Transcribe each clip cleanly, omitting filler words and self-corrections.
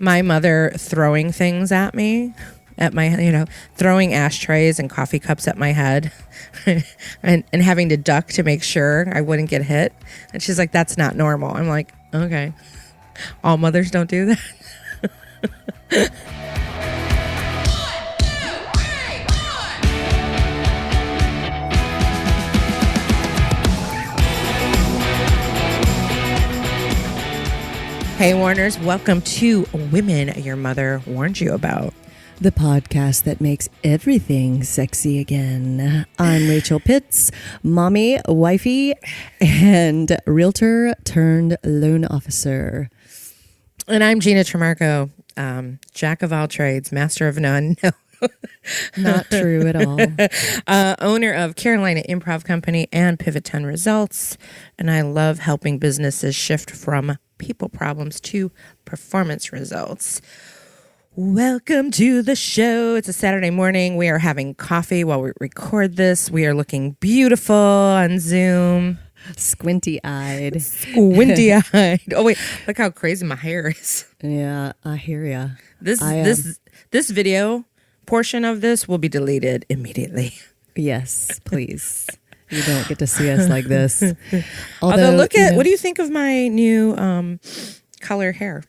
my mother throwing things at me, at my, throwing ashtrays and coffee cups at my head and having to duck to make sure I wouldn't get hit. And she's like, that's not normal. I'm like, okay. All mothers don't do that. Hey, Warners, welcome to Women Your Mother Warned You About. The podcast that makes everything sexy again. I'm Rachel Pitts, mommy, wifey, and realtor turned loan officer. And I'm Gina Tremarco, jack of all trades, master of none. No. Not true at all. Owner of Carolina Improv Company and Pivot 10 Results. And I love helping businesses shift from people problems to performance results. Welcome to the show. It's a Saturday morning. We are having coffee while we record this. We are looking beautiful on Zoom. Squinty-eyed. Squinty-eyed. Oh, wait. Look how crazy my hair is. Yeah, I hear ya. This video portion of this will be deleted immediately. Yes, please. You don't get to see us like this. Although look at, what do you think of my new color hair?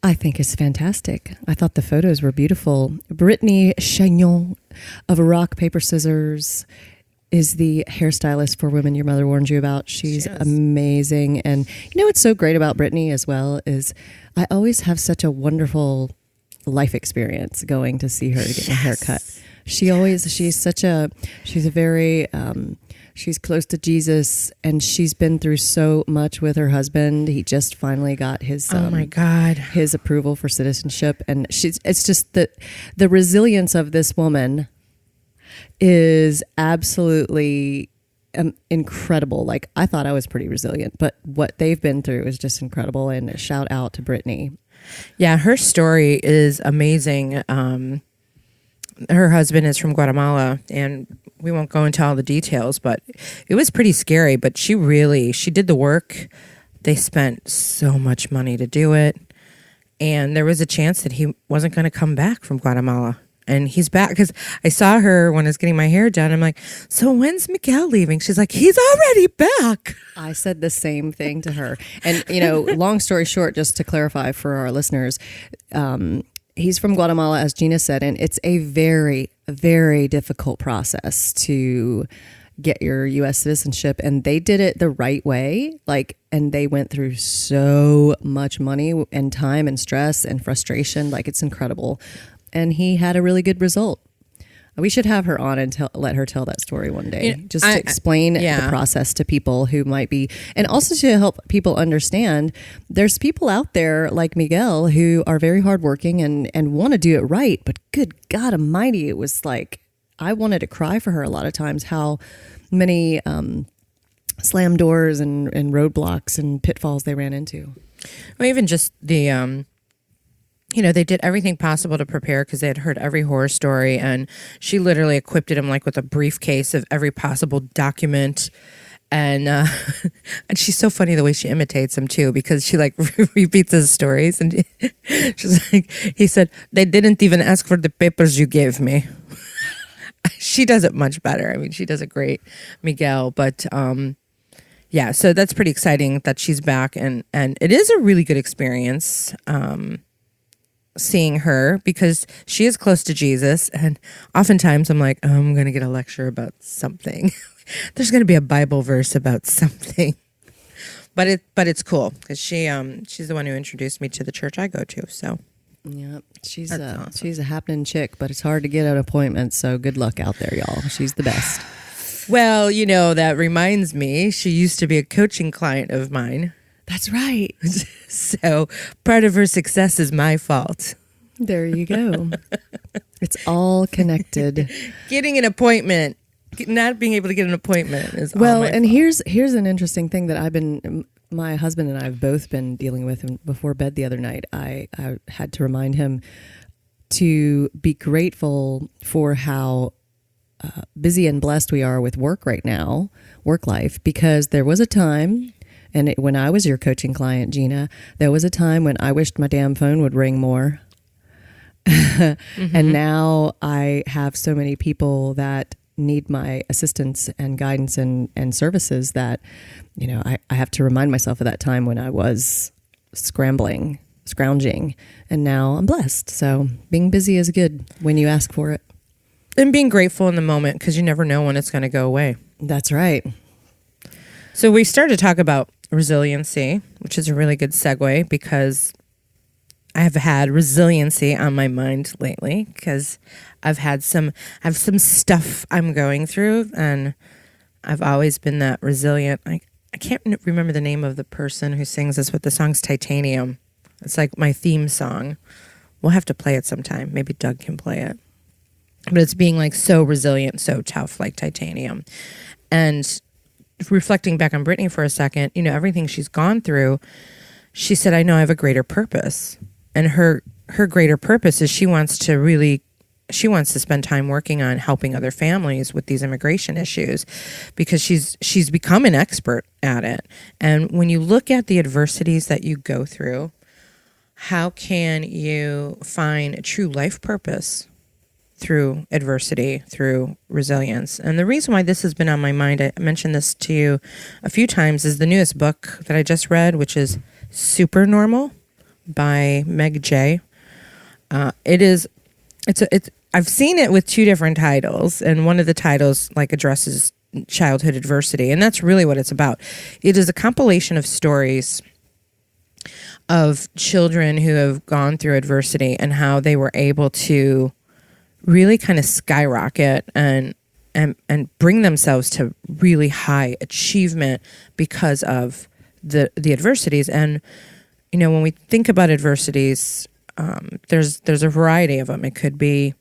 I think it's fantastic. I thought the photos were beautiful. Brittany Chagnon of Rock, Paper, Scissors is the hairstylist for Women Your Mother Warned You About. She's amazing. And you know what's so great about Brittany as well is I always have such a wonderful life experience going to see her to get my hair cut. She's close to Jesus, and she's been through so much with her husband. He just finally got his his approval for citizenship, and it's just the resilience of this woman is absolutely incredible. Like, I thought I was pretty resilient, but what they've been through is just incredible. And a shout out to Brittany. Yeah, her story is amazing. Her husband is from Guatemala, and we won't go into all the details, but it was pretty scary. But she did the work. They spent so much money to do it. And there was a chance that he wasn't going to come back from Guatemala. And he's back, because I saw her when I was getting my hair done. I'm like, so when's Miguel leaving? She's like, he's already back. I said the same thing to her. And, long story short, just to clarify for our listeners, he's from Guatemala, as Gina said, and it's a very, very difficult process to get your U.S. citizenship. And they did it the right way, and they went through so much money and time and stress and frustration. It's incredible. And he had a really good result. We should have her on and let her tell that story one day, to explain the process to people who might be, and also to help people understand there's people out there like Miguel who are very hardworking and want to do it right. But good God Almighty, it was like, I wanted to cry for her a lot of times, how many slam doors and roadblocks and pitfalls they ran into. Well, even just the... they did everything possible to prepare, because they had heard every horror story, and she literally equipped him with a briefcase of every possible document. And and she's so funny the way she imitates him too, because she repeats his stories, and she's like, he said, they didn't even ask for the papers you gave me. She does it much better. I mean, she does it great, Miguel. But yeah, so that's pretty exciting that she's back, and it is a really good experience. Seeing her, because she is close to Jesus, and oftentimes I'm like, I'm going to get a lecture about something. There's going to be a Bible verse about something, but it's cool, because she's the one who introduced me to the church I go to. So yeah, she's awesome. a happening chick, but it's hard to get an appointment. So good luck out there, y'all. She's the best. Well, that reminds me, she used to be a coaching client of mine. That's right. So part of her success is my fault. There you go. It's all connected. Getting an appointment, not being able to get an appointment is well. All my and fault. here's an interesting thing that my husband and I have both been dealing with. And before bed the other night, I had to remind him to be grateful for how busy and blessed we are with work right now, work life, because there was a time And when I was your coaching client, Gina, there was a time when I wished my damn phone would ring more. And now I have so many people that need my assistance and guidance and services that, I have to remind myself of that time when I was scrounging, and now I'm blessed. So being busy is good when you ask for it. And being grateful in the moment, because you never know when it's going to go away. That's right. So we started to talk about resiliency, which is a really good segue because I have had resiliency on my mind lately because I have some stuff I'm going through, and I've always been that resilient. I can't remember the name of the person who sings this, but the song's Titanium. It's like my theme song. We'll have to play it sometime. Maybe Doug can play it. But it's being like so resilient, so tough, like titanium. And reflecting back on Brittany for a second, everything she's gone through, she said, I know I have a greater purpose. And her greater purpose is she wants to spend time working on helping other families with these immigration issues because she's become an expert at it. And when you look at the adversities that you go through, how can you find a true life purpose through adversity, through resilience? And the reason why this has been on my mind, I mentioned this to you a few times, is the newest book that I just read, which is Supernormal by Meg Jay. I've seen it with two different titles, and one of the titles addresses childhood adversity, and that's really what it's about. It is a compilation of stories of children who have gone through adversity and how they were able to really kind of skyrocket and bring themselves to really high achievement because of the adversities. And when we think about adversities, there's a variety of them. It could be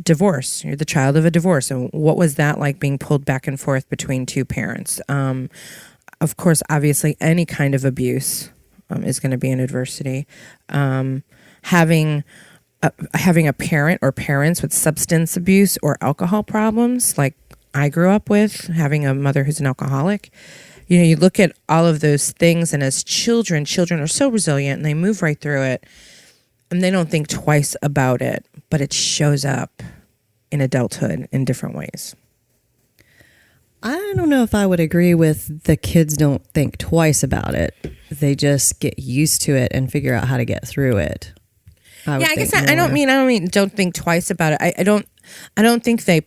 divorce. You're the child of a divorce, and what was that like, being pulled back and forth between two parents? Of course, obviously, any kind of abuse is going to be an adversity. Having a parent or parents with substance abuse or alcohol problems, like I grew up with, having a mother who's an alcoholic. You look at all of those things, and as children are so resilient and they move right through it, and they don't think twice about it, but it shows up in adulthood in different ways. I don't know if I would agree with the kids don't think twice about it. They just get used to it and figure out how to get through it. I guess I don't mean don't think twice about it. I don't think they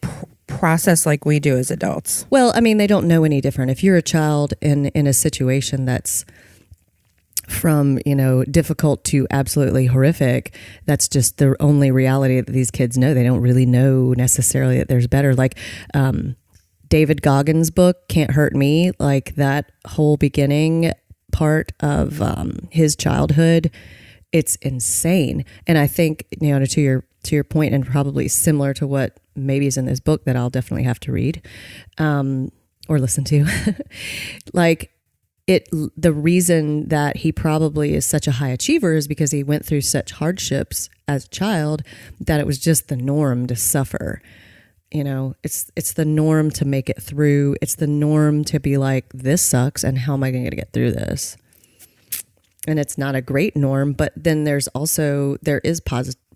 process like we do as adults. Well, they don't know any different. If you're a child in a situation that's from, difficult to absolutely horrific, that's just the only reality that these kids know. They don't really know necessarily that there's better. Like David Goggins' book, Can't Hurt Me, like that whole beginning part of his childhood, it's insane. And I think, to your point, and probably similar to what maybe is in this book that I'll definitely have to read or listen to, the reason that he probably is such a high achiever is because he went through such hardships as a child that it was just the norm to suffer. It's the norm to make it through. It's the norm to be like, this sucks, and how am I going to get through this? And it's not a great norm, but then there is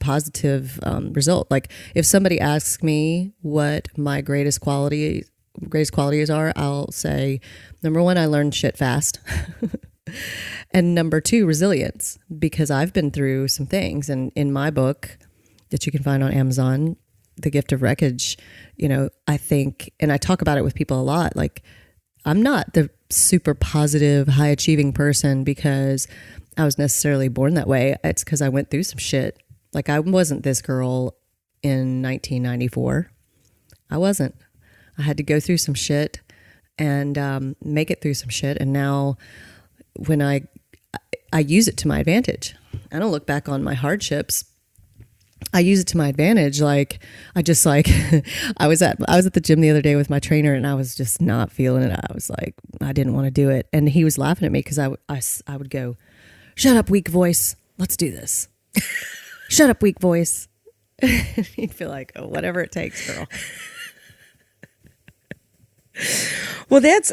positive result. Like if somebody asks me what my greatest qualities are, I'll say, number one, I learned shit fast. And number two, resilience, because I've been through some things. And in my book that you can find on Amazon, The Gift of Wreckage, I think, and I talk about it with people a lot, like I'm not the super positive, high achieving person because I was necessarily born that way. It's because I went through some shit. Like I wasn't this girl in 1994. I wasn't. I had to go through some shit and make it through some shit. And now when I use it to my advantage. I don't look back on my hardships. I use it to my advantage. Like I just like, I was at the gym the other day with my trainer and I was just not feeling it. I was like, I didn't want to do it. And he was laughing at me because I would go, shut up, weak voice. Let's do this. Shut up, weak voice. He'd feel like, oh, whatever it takes, girl. Well, that's,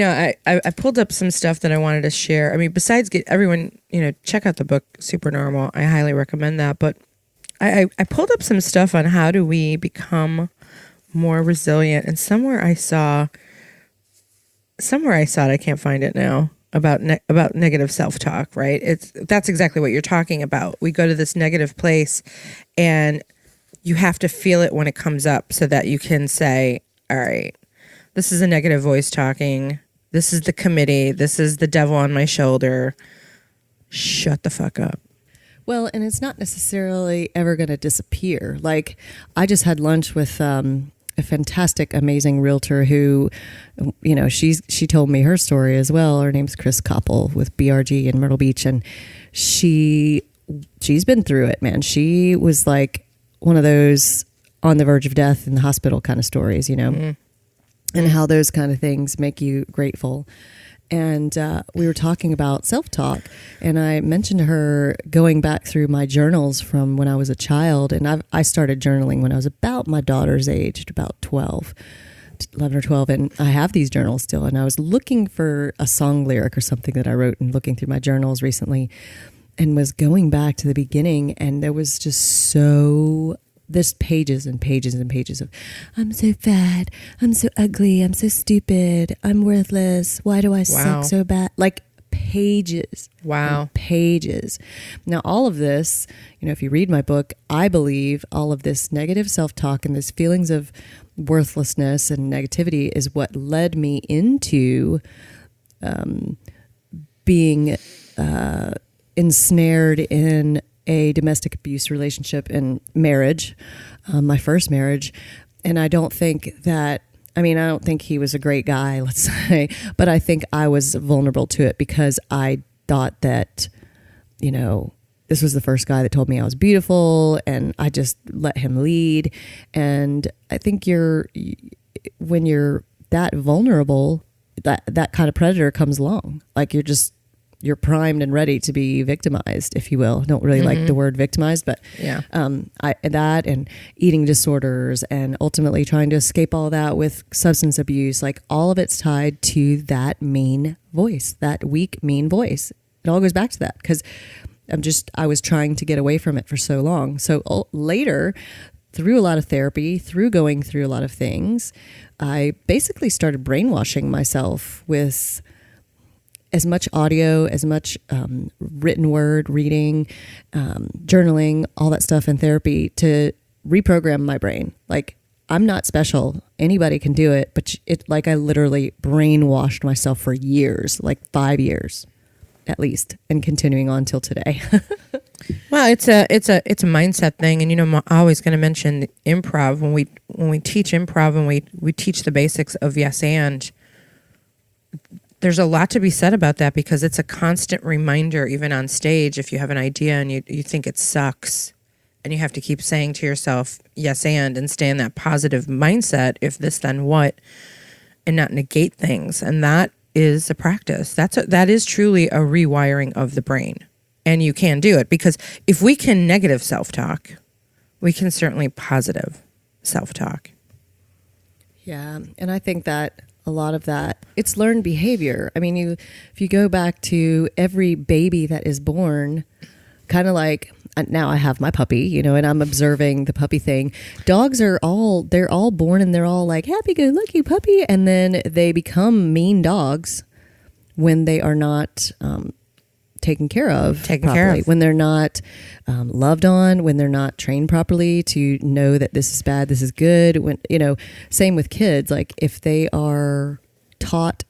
I pulled up some stuff that I wanted to share. I mean, besides get everyone, check out the book Supernormal. I highly recommend that. But I pulled up some stuff on how do we become more resilient. And somewhere I saw it, I can't find it now, about negative self-talk, right? That's exactly what you're talking about. We go to this negative place and you have to feel it when it comes up so that you can say, all right, this is a negative voice talking. This is the committee. This is the devil on my shoulder. Shut the fuck up. Well, and it's not necessarily ever going to disappear. Like, I just had lunch with a fantastic, amazing realtor who, she told me her story as well. Her name's Chris Koppel with BRG in Myrtle Beach. And she's been through it, man. She was like one of those on the verge of death in the hospital kind of stories, Mm-hmm. And how those kind of things make you grateful. And we were talking about self-talk, and I mentioned to her going back through my journals from when I was a child. And I started journaling when I was about my daughter's age, about 11 or 12. And I have these journals still. And I was looking for a song lyric or something that I wrote and looking through my journals recently and was going back to the beginning. And there was just there's pages and pages and pages of, I'm so fat, I'm so ugly, I'm so stupid, I'm worthless, why do I suck so bad? Like pages. Wow. Pages. Now, all of this, if you read my book, I believe all of this negative self-talk and this feelings of worthlessness and negativity is what led me into being ensnared in a domestic abuse relationship and marriage, my first marriage. And I don't think he was a great guy, let's say, but I think I was vulnerable to it because I thought that, this was the first guy that told me I was beautiful, and I just let him lead. And I think when you're that vulnerable, that kind of predator comes along. Like you're primed and ready to be victimized, if you will. I don't really like the word victimized, but yeah. That and eating disorders and ultimately trying to escape all that with substance abuse, like all of it's tied to that mean voice, that weak, mean voice. It all goes back to that because I was trying to get away from it for so long. So later, through a lot of therapy, through going through a lot of things, I basically started brainwashing myself with as much audio, as much written word, reading, journaling, all that stuff in therapy to reprogram my brain. Like, I'm not special. Anybody can do it. But I literally brainwashed myself for years, like 5 years at least, and continuing on till today. Well, it's a mindset thing. And, I'm always going to mention improv when we teach improv and we teach the basics of yes and. There's a lot to be said about that because it's a constant reminder, even on stage, if you have an idea and you think it sucks and you have to keep saying to yourself, yes, and stay in that positive mindset, if this, then what, and not negate things. And that is a practice. That is truly a rewiring of the brain. And you can do it because if we can negative self-talk, we can certainly positive self-talk. Yeah. And I think that a lot of that, it's learned behavior. I mean, if you go back to every baby that is born, kind of like now I have my puppy, and I'm observing the puppy thing. Dogs they're all born and they're all like happy-go-lucky puppy. And then they become mean dogs when they are not taken care of properly, when they're not loved on, when they're not trained properly to know that this is bad, this is good. When same with kids, like if they are taught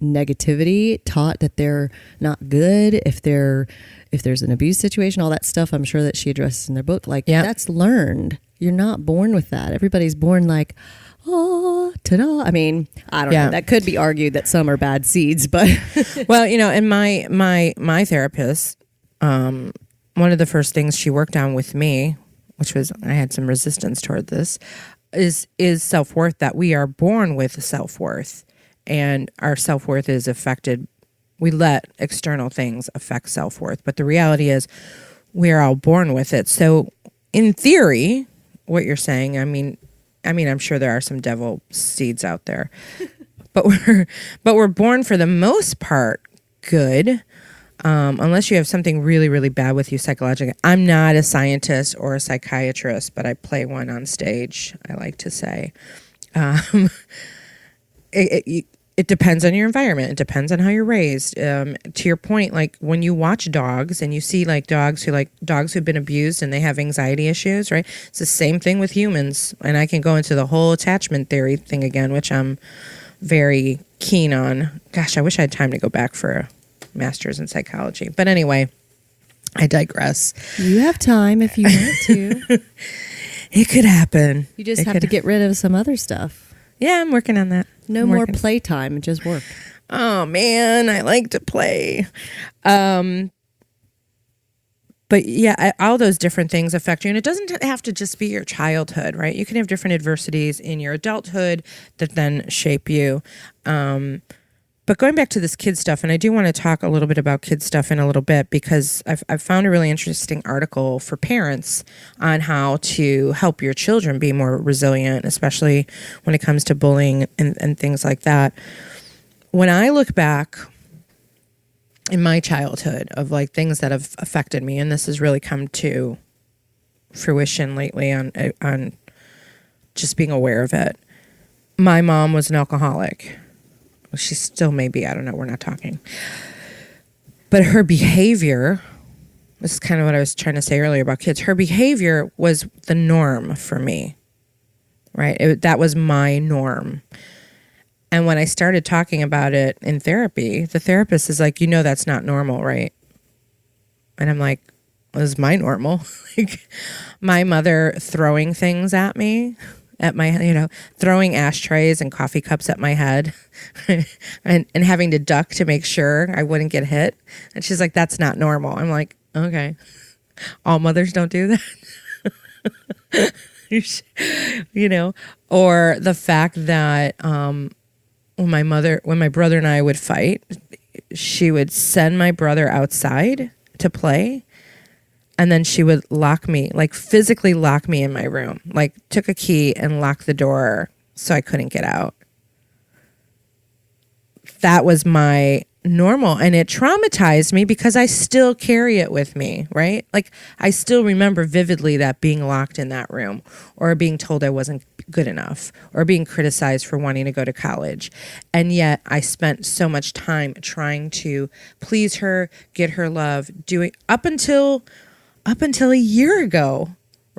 negativity, taught that they're not good, if there's an abuse situation, all that stuff, I'm sure that she addresses in their book. Like that's learned. You're not born with that. Everybody's born like, oh, ta-da. I mean, I don't know. That could be argued that some are bad seeds, but well, and my therapist, one of the first things she worked on with me, which was I had some resistance toward this, is self-worth, that we are born with self-worth, and our self-worth is affected. We let external things affect self-worth, but the reality is we are all born with it. So in theory, what you're saying, I mean, I'm sure there are some devil seeds out there, but we're born for the most part good. Unless you have something really, really bad with you psychologically. I'm not a scientist or a psychiatrist, but I play one on stage, I like to say. It depends on your environment. It depends on how you're raised. To your point, like when you watch dogs and you see like dogs who've been abused and they have anxiety issues, right? It's the same thing with humans. And I can go into the whole attachment theory thing again, which I'm very keen on. Gosh, I wish I had time to go back for a master's in psychology. But anyway, I digress. You have time if you want to. It could happen. You just have to get rid of some other stuff. Yeah, I'm working on that. No more playtime, just work. Oh man, I like to play. But yeah, all those different things affect you. And it doesn't have to just be your childhood, right? You can have different adversities in your adulthood that then shape you. But going back to this kid stuff, and I do want to talk a little bit about kid stuff in a little bit, because I've found a really interesting article for parents on how to help your children be more resilient, especially when it comes to bullying and things like that. When I look back in my childhood of like things that have affected me, and this has really come to fruition lately on just being aware of it. My mom was an alcoholic. She still may be. I don't know. We're not talking. But her behavior, this is kind of what I was trying to say earlier about kids. Her behavior was the norm for me, right? That was my norm. And when I started talking about it in therapy, the therapist is like, that's not normal, right? And I'm like, well, this is my normal. Like my mother throwing things at me. At my, throwing ashtrays and coffee cups at my head and having to duck to make sure I wouldn't get hit. And she's like, that's not normal. I'm like, okay. All mothers don't do that. Or the fact that when my brother and I would fight, she would send my brother outside to play. And then she would lock me, like physically lock me in my room, like took a key and locked the door so I couldn't get out. That was my normal. And it traumatized me because I still carry it with me, right? Like I still remember vividly that being locked in that room or being told I wasn't good enough or being criticized for wanting to go to college. And yet I spent so much time trying to please her, get her love, doing up until a year ago,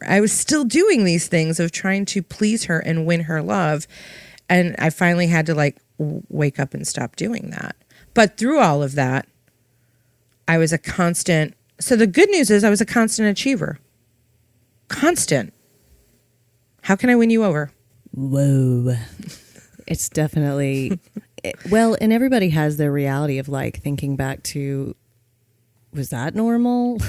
I was still doing these things of trying to please her and win her love. And I finally had to wake up and stop doing that. But through all of that, I was so the good news is I was a constant achiever. Constant. How can I win you over? Whoa. It's definitely, and everybody has their reality of thinking back to, was that normal?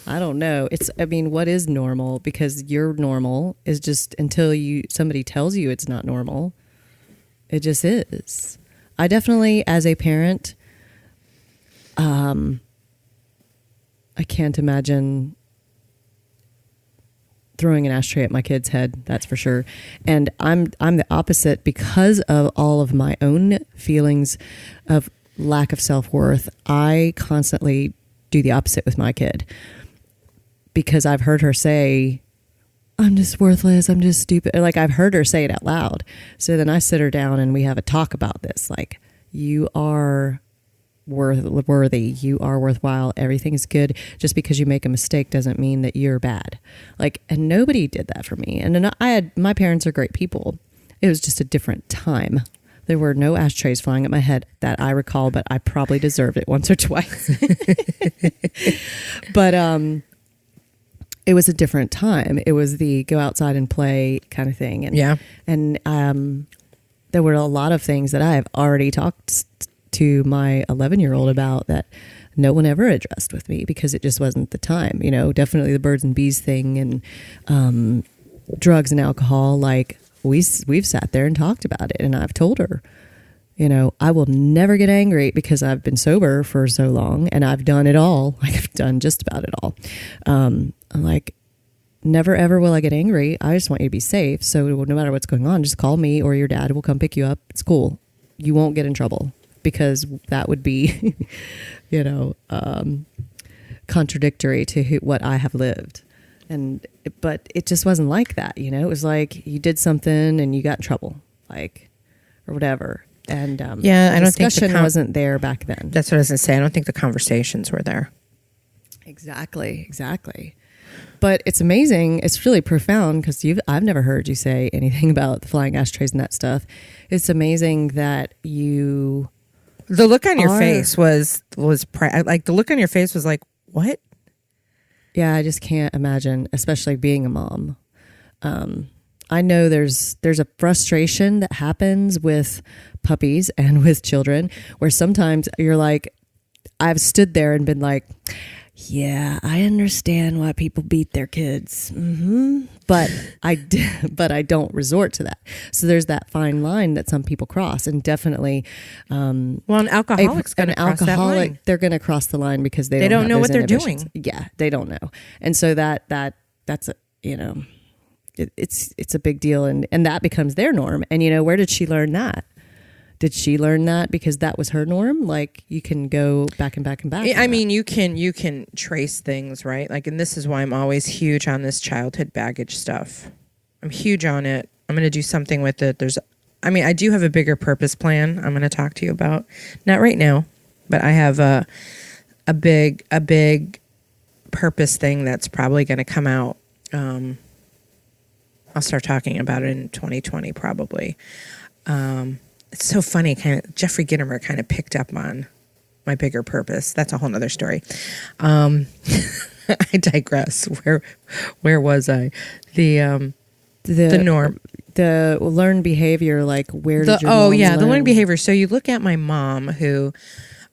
I don't know. What is normal? Because your normal is just until somebody tells you it's not normal. It just is. I definitely, as a parent, I can't imagine throwing an ashtray at my kid's head. That's for sure. And I'm the opposite because of all of my own feelings of lack of self-worth. I constantly do the opposite with my kid because I've heard her say, I'm just worthless. I'm just stupid. I've heard her say it out loud. So then I sit her down and we have a talk about this. You are worthy. You are worthwhile. Everything is good. Just because you make a mistake doesn't mean that you're bad. And nobody did that for me. And then my parents are great people. It was just a different time. There were no ashtrays flying at my head that I recall, but I probably deserved it once or twice. But it was a different time. It was the go outside and play kind of thing. And there were a lot of things that I have already talked to my 11-year-old about that no one ever addressed with me because it just wasn't the time. Definitely the birds and bees thing and drugs and alcohol, we've sat there and talked about it, and I've told her, I will never get angry because I've been sober for so long and I've done it all. I've done just about it all. I'm never ever will I get angry. I just want you to be safe. So no matter what's going on, just call me or your dad will come pick you up. It's cool. you won't get in trouble, because that would be, contradictory to what I have lived. But it just wasn't like that. It was like you did something and you got in trouble, like, or whatever. And I don't think discussion wasn't there back then. That's what I was going to say. I don't think the conversations were there. Exactly. But it's amazing. It's really profound, because I've never heard you say anything about the flying ashtrays and that stuff. It's amazing that you. The look on your face was like, the look on your face was like, what? Yeah, I just can't imagine, especially being a mom. I know there's a frustration that happens with puppies and with children, where sometimes you're like, I've stood there and been like, yeah, I understand why people beat their kids. But I don't resort to that. So there's that fine line that some people cross, and definitely. An alcoholic's going to cross that line. They're going to cross the line because they don't know what they're inhibitions. doing. Yeah, they don't know, and so that's a it's a big deal, and that becomes their norm. And where did she learn that? Did she learn that because that was her norm? Like, you can go back and back and back. I mean, you can trace things, right? Like, and this is why I'm always huge on this childhood baggage stuff. I'm huge on it. I'm going to do something with it. I do have a bigger purpose plan I'm going to talk to you about. Not right now, but I have a big purpose thing that's probably going to come out. I'll start talking about it in 2020 probably. It's so funny, kind of Jeffrey Gitomer kind of picked up on my bigger purpose. That's a whole nother story. I digress. Where was I? The norm. The learned behavior, like where did your the learn? learned behavior. So you look at my mom, who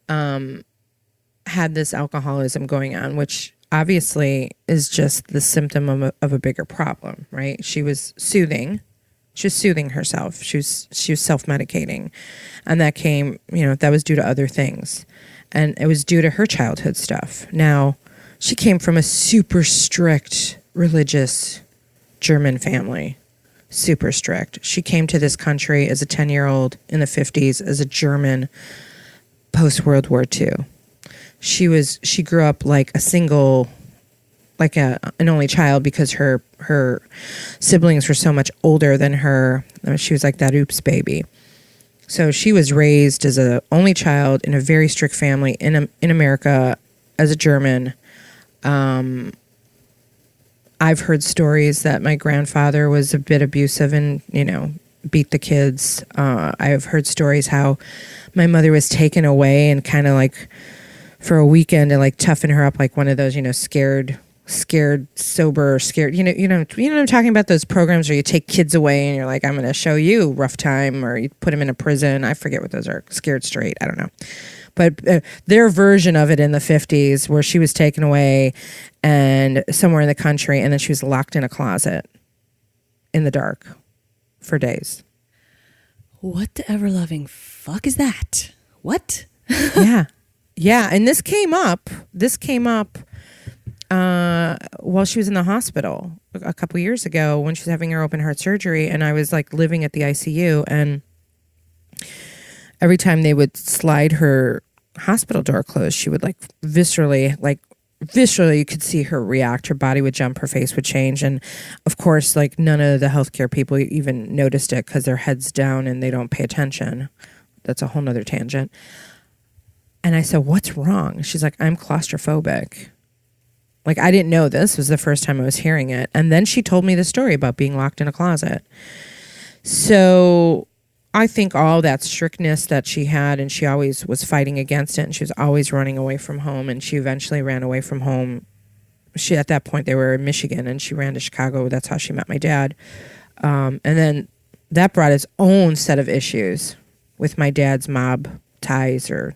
had this alcoholism going on, which obviously is just the symptom of a bigger problem, right? She was soothing herself. She was self-medicating, and that came, that was due to other things, and it was due to her childhood stuff. Now, she came from a super strict religious German family, super strict. She came to this country as a 10-year-old in the 50s as a German post-World War II. She grew up like a single, like an only child, because her siblings were so much older than her. She was like that oops baby. So she was raised as an only child in a very strict family in America as a German. I've heard stories that my grandfather was a bit abusive and, beat the kids. I've heard stories how my mother was taken away and kind of like for a weekend and like toughen her up, like one of those, scared, sober, scared, you know what I'm talking about, those programs where you take kids away and you're like, I'm going to show you rough time, or you put them in a prison. I forget what those are. Scared straight. I don't know. But their version of it in the 50s, where she was taken away and somewhere in the country, and then she was locked in a closet in the dark for days. What the ever-loving fuck is that? What? Yeah. And this came up while she was in the hospital a couple years ago when she was having her open heart surgery, and I was like living at the ICU, and every time they would slide her hospital door closed, she would like viscerally you could see her react. Her body would jump, her face would change. And of course, like none of the healthcare people even noticed it because their head's down and they don't pay attention. That's a whole nother tangent. And I said, what's wrong? She's like, I'm claustrophobic. Like, I didn't know this. It was the first time I was hearing it. And then she told me the story about being locked in a closet. So I think all that strictness that she had, and she always was fighting against it, and she was always running away from home, and she eventually ran away from home. At that point, they were in Michigan, and she ran to Chicago. That's how she met my dad. And then that brought its own set of issues with my dad's mob ties, or,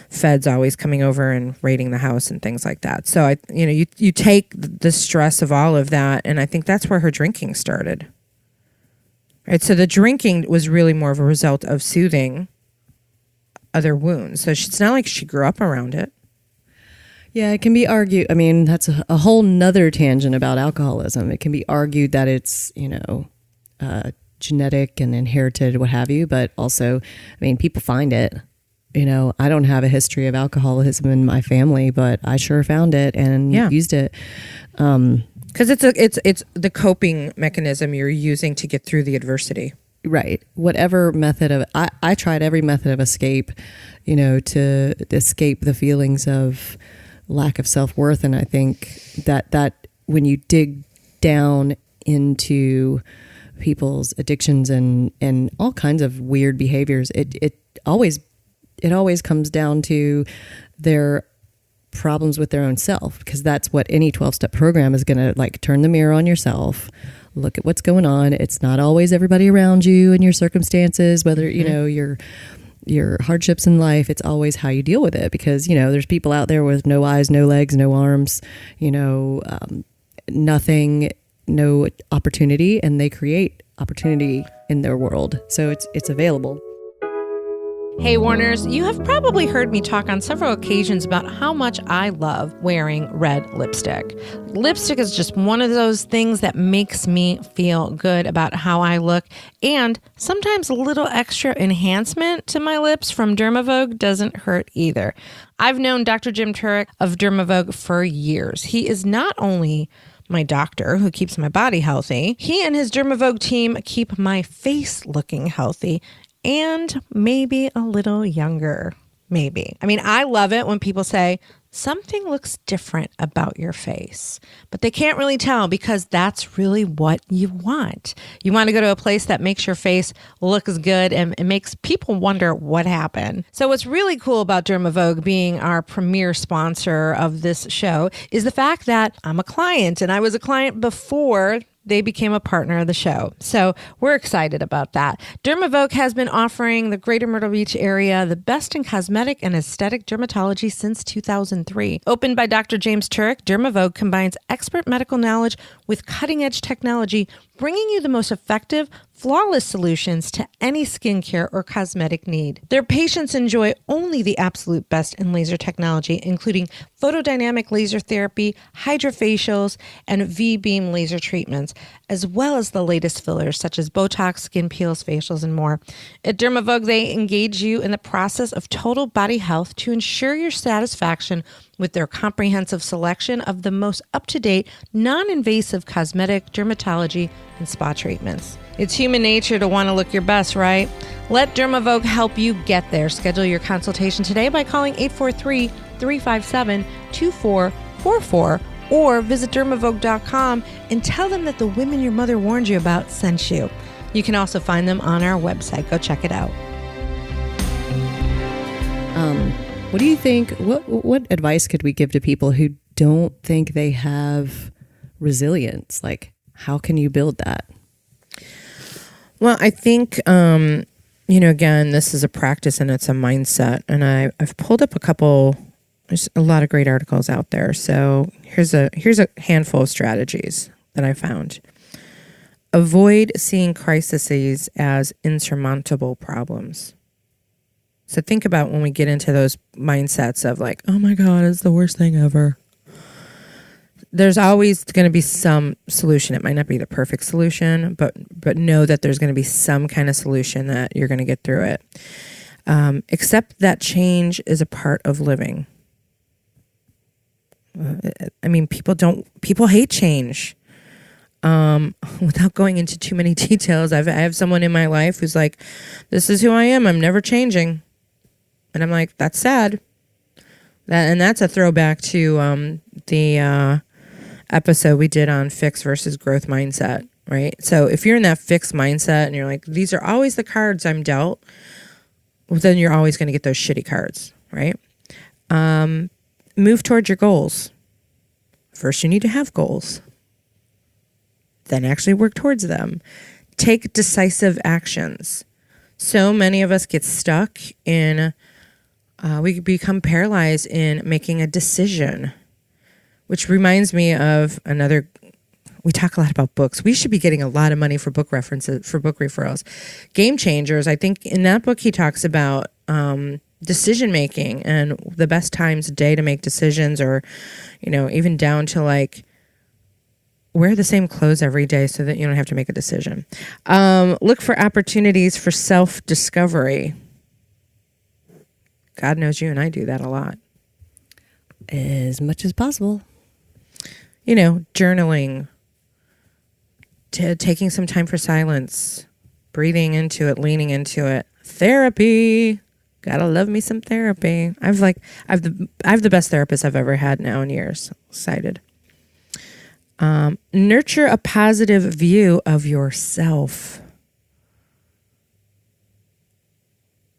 feds always coming over and raiding the house and things like that. So you take the stress of all of that, and I think that's where her drinking started. Right, so the drinking was really more of a result of soothing other wounds. So it's not like she grew up around it. Yeah, it can be argued. I mean, that's a whole nother tangent about alcoholism. It can be argued that it's genetic and inherited, what have you, but also, I mean, people find it. I don't have a history of alcoholism in my family, but I sure found it and used it. Because it's the coping mechanism you're using to get through the adversity. Right. Whatever method of, I tried every method of escape, to escape the feelings of lack of self-worth. And I think that when you dig down into people's addictions and all kinds of weird behaviors, it always comes down to their problems with their own self, because that's what any 12-step program is going to, like, turn the mirror on yourself, look at what's going on. It's not always everybody around you and your circumstances, whether, your hardships in life. It's always how you deal with it, because, there's people out there with no eyes, no legs, no arms, nothing, no opportunity, and they create opportunity in their world. So it's available. Hey Warners, you have probably heard me talk on several occasions about how much I love wearing red lipstick. Lipstick is just one of those things that makes me feel good about how I look, and sometimes a little extra enhancement to my lips from Dermavogue doesn't hurt either. I've known Dr. Jim Turek of Dermavogue for years. He is not only my doctor who keeps my body healthy, he and his Dermavogue team keep my face looking healthy and maybe a little younger, maybe. I mean, I love it when people say, something looks different about your face, but they can't really tell, because that's really what you want. You want to go to a place that makes your face look as good and it makes people wonder what happened. So what's really cool about Dermavogue being our premier sponsor of this show is the fact that I'm a client, and I was a client before they became a partner of the show. So we're excited about that. Dermavogue has been offering the greater Myrtle Beach area the best in cosmetic and aesthetic dermatology since 2003. Opened by Dr. James Turek, Dermavogue combines expert medical knowledge with cutting-edge technology, bringing you the most effective, flawless solutions to any skincare or cosmetic need. Their patients enjoy only the absolute best in laser technology, including photodynamic laser therapy, hydrofacials, and V-beam laser treatments, as well as the latest fillers such as Botox, skin peels, facials, and more. At Dermavogue, they engage you in the process of total body health to ensure your satisfaction with their comprehensive selection of the most up-to-date, non-invasive cosmetic, dermatology, and spa treatments. It's human nature to want to look your best, right? Let Dermavogue help you get there. Schedule your consultation today by calling 843-357-2444 or visit dermavogue.com and tell them that the women your mother warned you about sent you. You can also find them on our website. Go check it out. What do you think? What advice could we give to people who don't think they have resilience? Like, how can you build that? Well, I think, again, this is a practice and it's a mindset. And I've pulled up there's a lot of great articles out there. So here's a handful of strategies that I found. Avoid seeing crises as insurmountable problems. So think about when we get into those mindsets of like, oh my God, it's the worst thing ever. There's always going to be some solution. It might not be the perfect solution, but know that there's going to be some kind of solution that you're going to get through it. Accept that change is a part of living. I mean, people hate change. Without going into too many details, I have someone in my life who's like, this is who I am. I'm never changing. And I'm like, that's sad. That's a throwback to the episode we did on fixed versus growth mindset, right? So if you're in that fixed mindset and you're like, these are always the cards I'm dealt, well, then you're always going to get those shitty cards, right? Move towards your goals. First, you need to have goals. Then actually work towards them. Take decisive actions. So many of us get stuck in, we become paralyzed in making a decision, which reminds me of we talk a lot about books. We should be getting a lot of money for book references, for book referrals. Game Changers, I think in that book he talks about decision making and the best times of day to make decisions, or, even down to like, wear the same clothes every day so that you don't have to make a decision. Look for opportunities for self-discovery. God knows you and I do that a lot. As much as possible. Journaling, taking some time for silence, breathing into it, leaning into it. Therapy. Gotta love me some therapy. I've the best therapist I've ever had now in years. Excited. Nurture a positive view of yourself.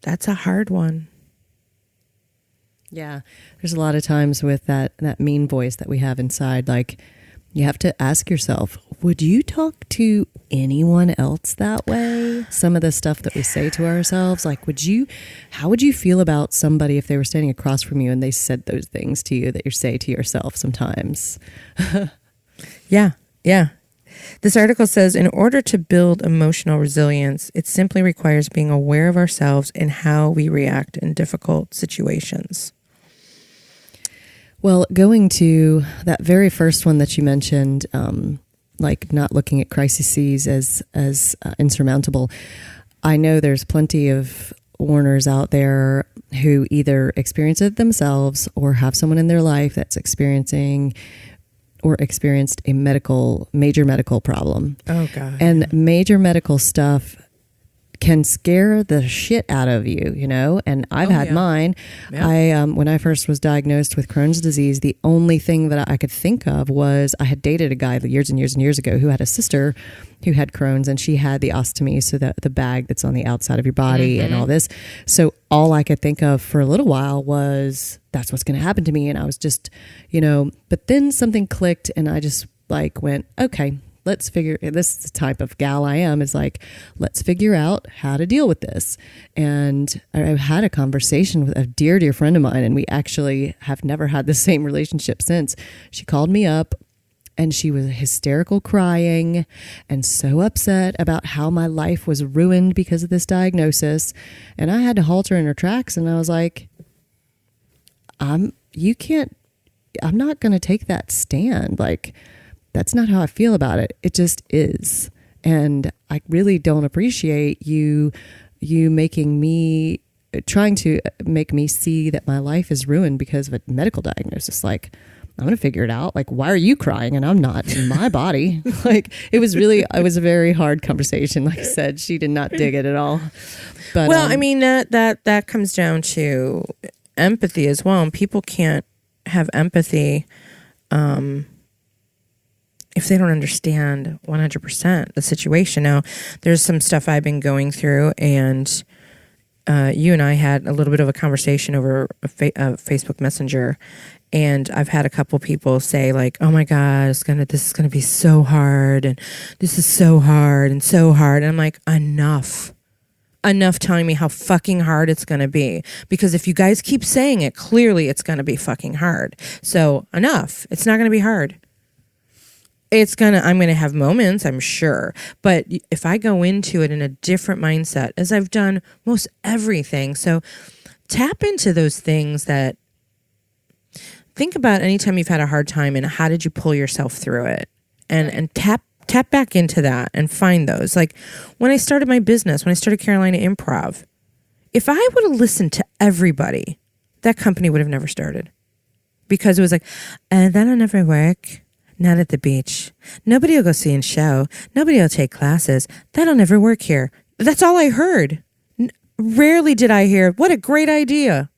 That's a hard one. Yeah. There's a lot of times with that mean voice that we have inside, like you have to ask yourself, would you talk to anyone else that way? Some of the stuff that we say to ourselves, like, how would you feel about somebody if they were standing across from you and they said those things to you that you say to yourself sometimes? Yeah. This article says, in order to build emotional resilience, it simply requires being aware of ourselves and how we react in difficult situations. Well, going to that very first one that you mentioned, like not looking at crises as insurmountable, I know there's plenty of Warners out there who either experience it themselves or have someone in their life that's experiencing or experienced a major medical problem. Oh, God. And major medical stuff can scare the shit out of you, and I've had mine. Yeah. When I first was diagnosed with Crohn's disease, the only thing that I could think of was I had dated a guy years and years and years ago who had a sister who had Crohn's, and she had the ostomy, so the bag that's on the outside of your body and all this. So all I could think of for a little while was that's what's going to happen to me. And I was just, but then something clicked and I just went, okay, this is the type of gal I am, is like, let's figure out how to deal with this. And I had a conversation with a dear, dear friend of mine, and we actually have never had the same relationship since. She called me up and she was hysterical crying and so upset about how my life was ruined because of this diagnosis. And I had to halt her in her tracks. And I was like, I'm not going to take that stand. Like, that's not how I feel about it. It just is. And I really don't appreciate you trying to make me see that my life is ruined because of a medical diagnosis. Like, I'm going to figure it out. Like, why are you crying? And I'm not in my body. It was a very hard conversation. Like I said, she did not dig it at all. But, well, I mean, that comes down to empathy as well. And people can't have empathy, if they don't understand 100% the situation. Now, there's some stuff I've been going through, and you and I had a little bit of a conversation over a Facebook Messenger, and I've had a couple people say like, "Oh my God, this is gonna be so hard, and this is so hard and so hard." And I'm like, enough telling me how fucking hard it's gonna be, because if you guys keep saying it, clearly it's gonna be fucking hard. So enough. It's not gonna be hard. I'm going to have moments, I'm sure. But if I go into it in a different mindset, as I've done most everything, so tap into those things that, think about anytime you've had a hard time and how did you pull yourself through it, and tap back into that and find those. Like when I started my business, when I started Carolina Improv, if I would have listened to everybody, that company would have never started, because it was like, that'll never work. Not at the beach. Nobody will go see and show. Nobody will take classes. That'll never work here. That's all I heard. Rarely did I hear, what a great idea.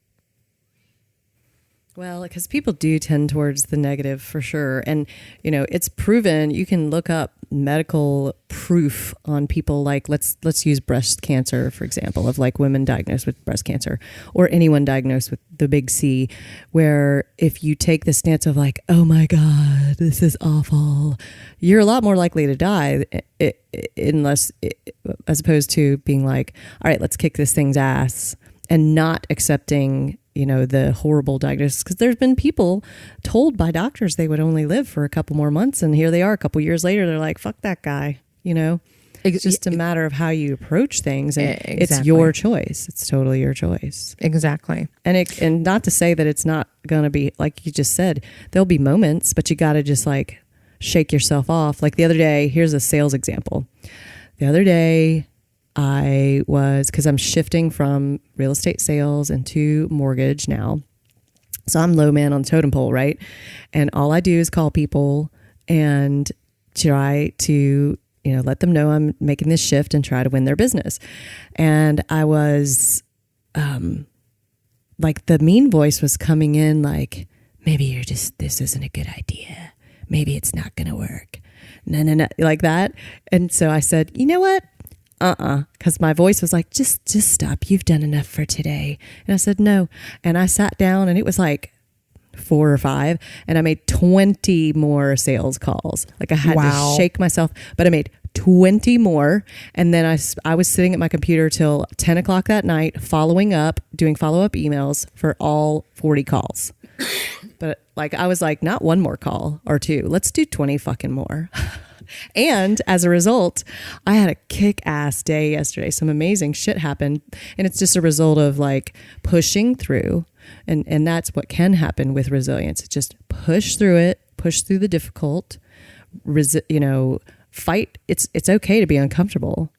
Well, because people do tend towards the negative for sure. And, it's proven. You can look up medical proof on people, like let's use breast cancer, for example, of like women diagnosed with breast cancer or anyone diagnosed with the big C, where if you take the stance of like, oh my God, this is awful, you're a lot more likely to die as opposed to being like, all right, let's kick this thing's ass, and not accepting the horrible diagnosis. Because there's been people told by doctors they would only live for a couple more months, and here they are a couple years later, they're like, fuck that guy. It's just a matter of how you approach things, and exactly. It's your choice. It's totally your choice. Exactly. And not to say that it's not going to be, like you just said, there'll be moments, but you got to just like shake yourself off. Like the other day, here's a sales example. The other day, because I'm shifting from real estate sales into mortgage now. So I'm low man on the totem pole, right? And all I do is call people and try to, let them know I'm making this shift and try to win their business. And I was, like the mean voice was coming in like, maybe this isn't a good idea. Maybe it's not going to work. No, like that. And so I said, you know what? Because my voice was like, just stop. You've done enough for today. And I said, no. And I sat down and it was like 4 or 5 and I made 20 more sales calls. Like I had to shake myself, but I made 20 more. And then I was sitting at my computer till 10 o'clock that night, doing follow-up emails for all 40 calls. But like, I was like, not one more call or 2. Let's do 20 fucking more. And as a result, I had a kick-ass day yesterday. Some amazing shit happened. And it's just a result of like pushing through. And that's what can happen with resilience. It's just push through it, push through the difficult, fight. It's okay to be uncomfortable,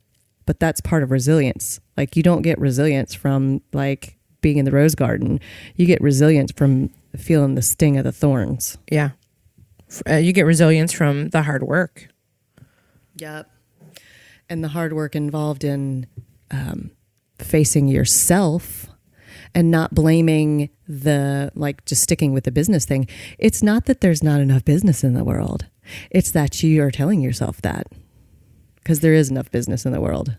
but that's part of resilience. Like you don't get resilience from like being in the rose garden. You get resilience from feeling the sting of the thorns. Yeah. You get resilience from the hard work. Yep. And the hard work involved in facing yourself and not blaming just sticking with the business thing. It's not that there's not enough business in the world. It's that you are telling yourself that because there is enough business in the world.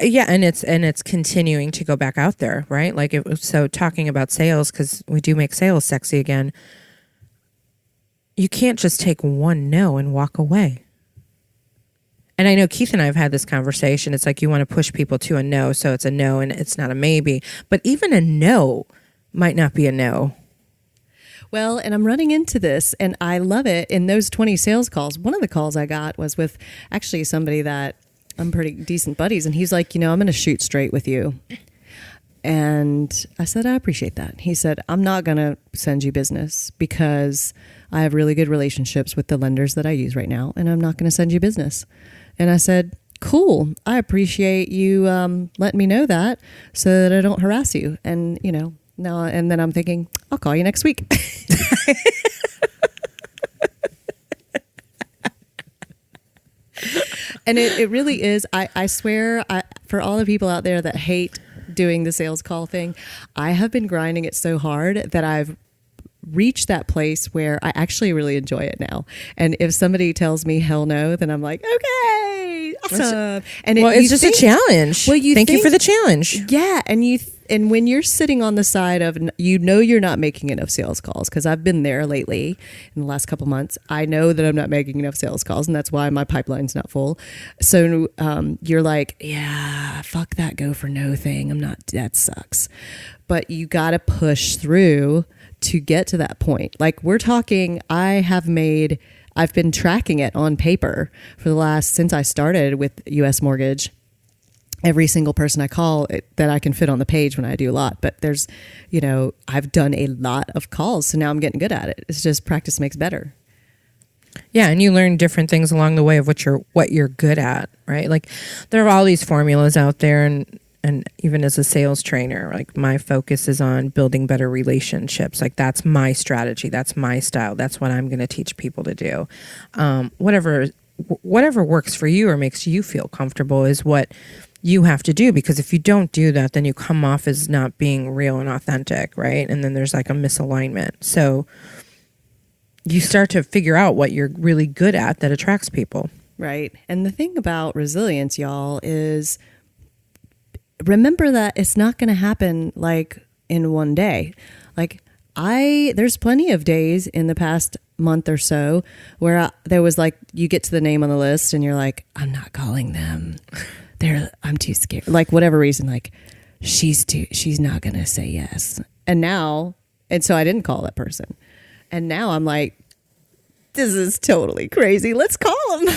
Yeah. And it's continuing to go back out there, right? Like, so talking about sales, because we do make sales sexy again. You can't just take one no and walk away. And I know Keith and I have had this conversation. It's like you want to push people to a no, so it's a no and it's not a maybe. But even a no might not be a no. Well, and I'm running into this, and I love it. In those 20 sales calls, one of the calls I got was with actually somebody that I'm pretty decent buddies, and he's like, I'm going to shoot straight with you. And I said, I appreciate that. He said, I'm not going to send you business because I have really good relationships with the lenders that I use right now, and I'm not going to send you business. And I said, cool. I appreciate you letting me know that so that I don't harass you. And, now, and then I'm thinking, I'll call you next week. And it really is. I swear, for all the people out there that hate doing the sales call thing, I have been grinding it so hard that I've reached that place where I actually really enjoy it now. And if somebody tells me hell no, then I'm like, okay, awesome. And it's just a challenge. Well, thank you for the challenge. Yeah. And when you're sitting on the side of, you're not making enough sales calls, because I've been there lately in the last couple months. I know that I'm not making enough sales calls, and that's why my pipeline's not full. So you're like, yeah, fuck that go for no thing. That sucks. But you got to push through to get to that point. Like we're talking, I've been tracking it on paper since I started with US Mortgage. Every single person I call that I can fit on the page when I do a lot, but there's, I've done a lot of calls. So now I'm getting good at it. It's just practice makes better. Yeah. And you learn different things along the way of what you're good at, right? Like there are all these formulas out there, and even as a sales trainer, like my focus is on building better relationships. Like that's my strategy. That's my style. That's what I'm going to teach people to do. Whatever works for you or makes you feel comfortable is what you have to do, because if you don't do that, then you come off as not being real and authentic, right? And then there's like a misalignment. So you start to figure out what you're really good at that attracts people. Right. And the thing about resilience, y'all, is remember that it's not going to happen like in one day. Like there's plenty of days in the past month or so where there was like, you get to the name on the list and you're like, I'm not calling them. I'm too scared. Like whatever reason, like she's not going to say yes. And so I didn't call that person. And now I'm like, this is totally crazy. Let's call them.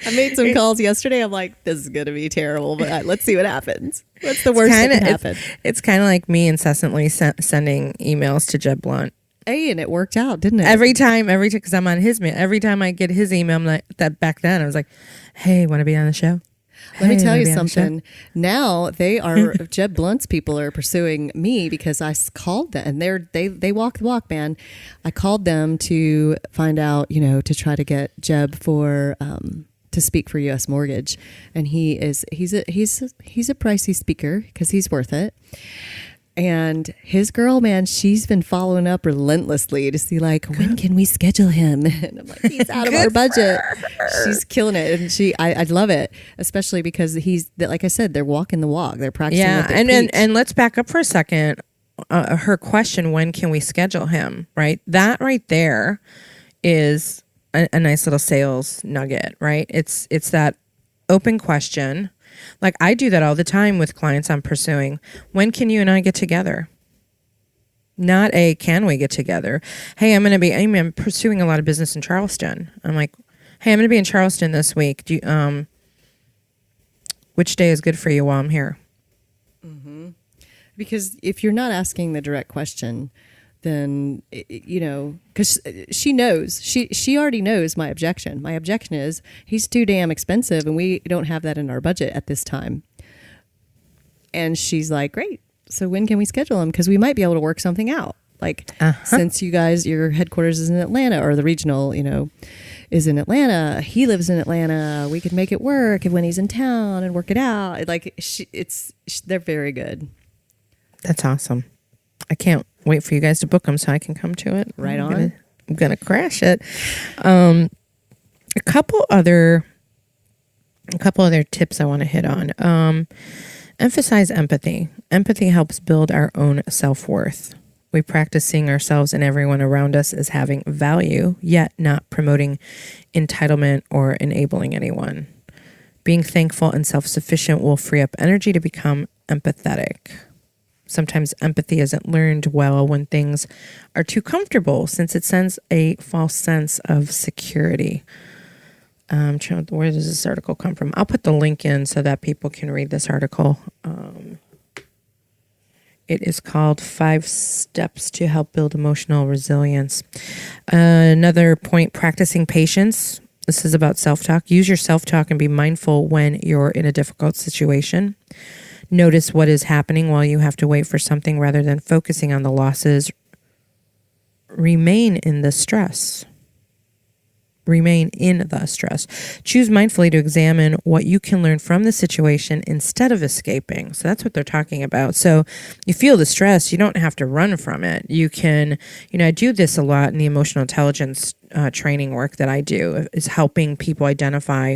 I made some calls yesterday. I'm like, this is going to be terrible, but let's see what happens. What's the worst that can happen? It's kind of like me incessantly sending emails to Jeb Blunt. Hey, and it worked out, didn't it? Every time, because I'm on his mail. Every time I get his email, I'm like, that back then, I was like, hey, want to be on the show? Let me tell you something. Now they are, Jeb Blunt's people are pursuing me because I called them, and they walk the walk, man. I called them to find out, to try to get Jeb for, to speak for U.S. Mortgage. And he's a pricey speaker because he's worth it. And his girl, man, she's been following up relentlessly to see, like, when can we schedule him? And I'm like, he's out of our budget. She's killing it. And I love it, especially because like I said, they're walking the walk. They're practicing. Yeah. And let's back up for a second. Her question, when can we schedule him? Right. That right there is a nice little sales nugget, right? It's that open question. Like I do that all the time with clients I'm pursuing. When can you and I get together? Not can we get together? Hey, I'm pursuing a lot of business in Charleston. I'm like, hey, I'm going to be in Charleston this week. Which day is good for you while I'm here? Mm-hmm. Because if you're not asking the direct question, then, because she knows, she already knows my objection. My objection is he's too damn expensive and we don't have that in our budget at this time. And she's like, great. So when can we schedule him? Because we might be able to work something out. Like, since you guys, your headquarters is in Atlanta, or the regional, is in Atlanta. He lives in Atlanta. We could make it work when he's in town and work it out. Like, they're very good. That's awesome. I can't wait for you guys to book them so I can come to it. Right on. I'm gonna crash it. A couple other tips I want to hit on. Emphasize empathy. Empathy helps build our own self-worth. We practice seeing ourselves and everyone around us as having value, yet not promoting entitlement or enabling anyone. Being thankful and self-sufficient will free up energy to become empathetic. Sometimes empathy isn't learned well when things are too comfortable, since it sends a false sense of security. Where does this article come from? I'll put the link in so that people can read this article. It is called 5 Steps to Help Build Emotional Resilience. Another point, practicing patience. This is about self-talk. Use your self-talk and be mindful when you're in a difficult situation. Notice what is happening while you have to wait for something rather than focusing on the losses. Remain in the stress. Choose mindfully to examine what you can learn from the situation instead of escaping. So that's what they're talking about. So you feel the stress, you don't have to run from it. You can, I do this a lot in the emotional intelligence training work that I do, is helping people identify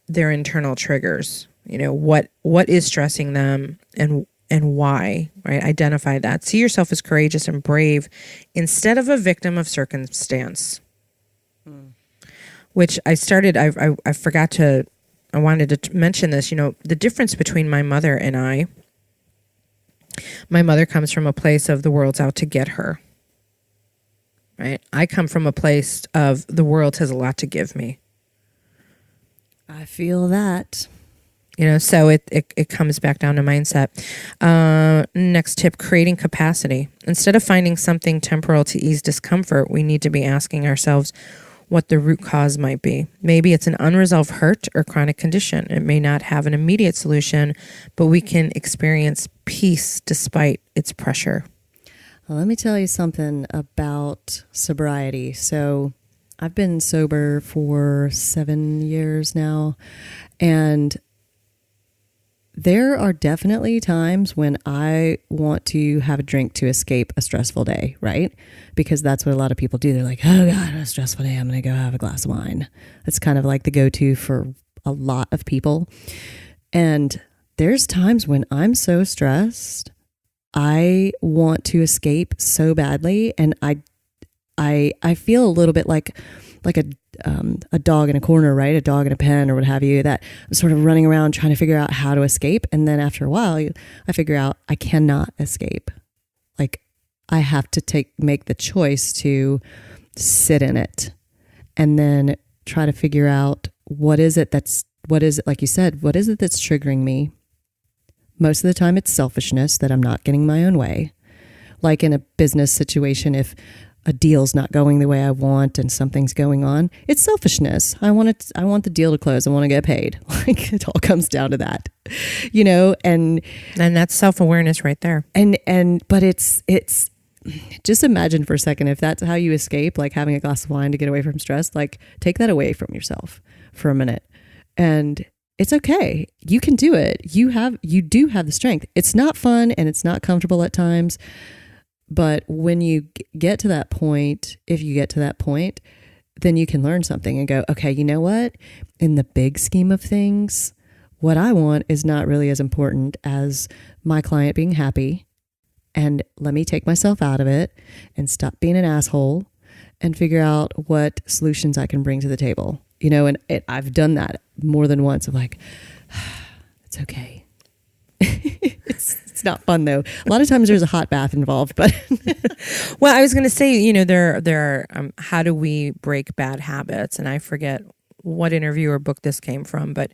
their internal triggers. What is stressing them and why, right? Identify that. See yourself as courageous and brave instead of a victim of circumstance. Which I wanted to mention this, the difference between my mother and I. My mother comes from a place of the world's out to get her, right? I come from a place of the world has a lot to give me. I feel that. So it comes back down to mindset. Next tip, creating capacity. Instead of finding something temporal to ease discomfort, we need to be asking ourselves what the root cause might be. Maybe it's an unresolved hurt or chronic condition. It may not have an immediate solution, but we can experience peace despite its pressure. Well, let me tell you something about sobriety. So I've been sober for 7 years now, and there are definitely times when I want to have a drink to escape a stressful day, right? Because that's what a lot of people do. They're like, oh God, a stressful day, I'm going to go have a glass of wine. That's kind of like the go-to for a lot of people. And there's times when I'm so stressed, I want to escape so badly. And I feel a little bit like a dog in a corner, right? A dog in a pen or what have you, that I'm sort of running around trying to figure out how to escape. And then after a while, I figure out I cannot escape. Like I have to make the choice to sit in it and then try to figure out what is it, like you said, what is it that's triggering me? Most of the time it's selfishness, that I'm not getting my own way. like in a business situation, if a deal's not going the way I want and something's going on, it's selfishness. I want the deal to close. I want to get paid. Like it all comes down to that, and that's self-awareness right there. But it's just imagine for a second, if that's how you escape, like having a glass of wine to get away from stress, like take that away from yourself for a minute. And it's okay. You can do it. You do have the strength. It's not fun and it's not comfortable at times. But when you get to that point, if you get to that point, then you can learn something and go, okay, you know what? In the big scheme of things, what I want is not really as important as my client being happy. And let me take myself out of it and stop being an asshole and figure out what solutions I can bring to the table. And I've done that more than once of like, it's okay. It's not fun though. A lot of times there's a hot bath involved, but well, I was going to say, there are how do we break bad habits? And I forget what interview or book this came from, but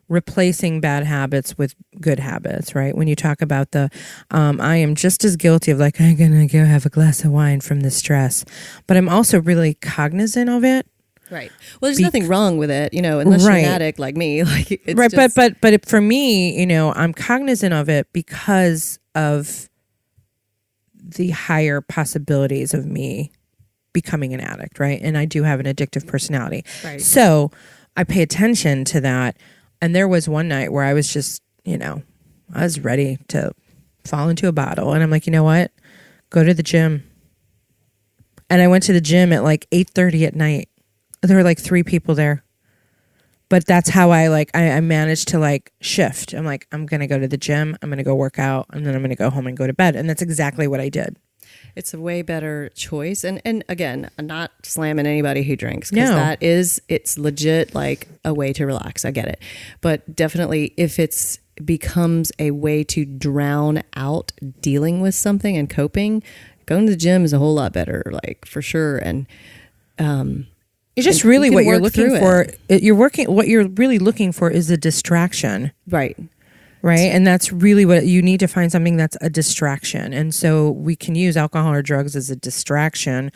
replacing bad habits with good habits, right? When you talk about I am just as guilty of like, I'm going to go have a glass of wine from the stress, but I'm also really cognizant of it. Right. Well, there's nothing wrong with it, unless you're an addict like me. Like, it's right. Just... But for me, I'm cognizant of it because of the higher possibilities of me becoming an addict, right? And I do have an addictive personality. Right. So I pay attention to that. And there was one night where I was just, I was ready to fall into a bottle. And I'm like, you know what? Go to the gym. And I went to the gym at like 8:30 at night. There were like 3 people there. But that's how I managed to shift. I'm like, I'm going to go to the gym. I'm going to go work out. And then I'm going to go home and go to bed. And that's exactly what I did. It's a way better choice. And again, I'm not slamming anybody who drinks. Because it's legit like a way to relax. I get it. But definitely if it's becomes a way to drown out dealing with something and coping, going to the gym is a whole lot better, like for sure. And, it's just really what you're looking for. What you're really looking for is a distraction. Right. And that's really what you need to find, something that's a distraction. And so we can use alcohol or drugs as a distraction,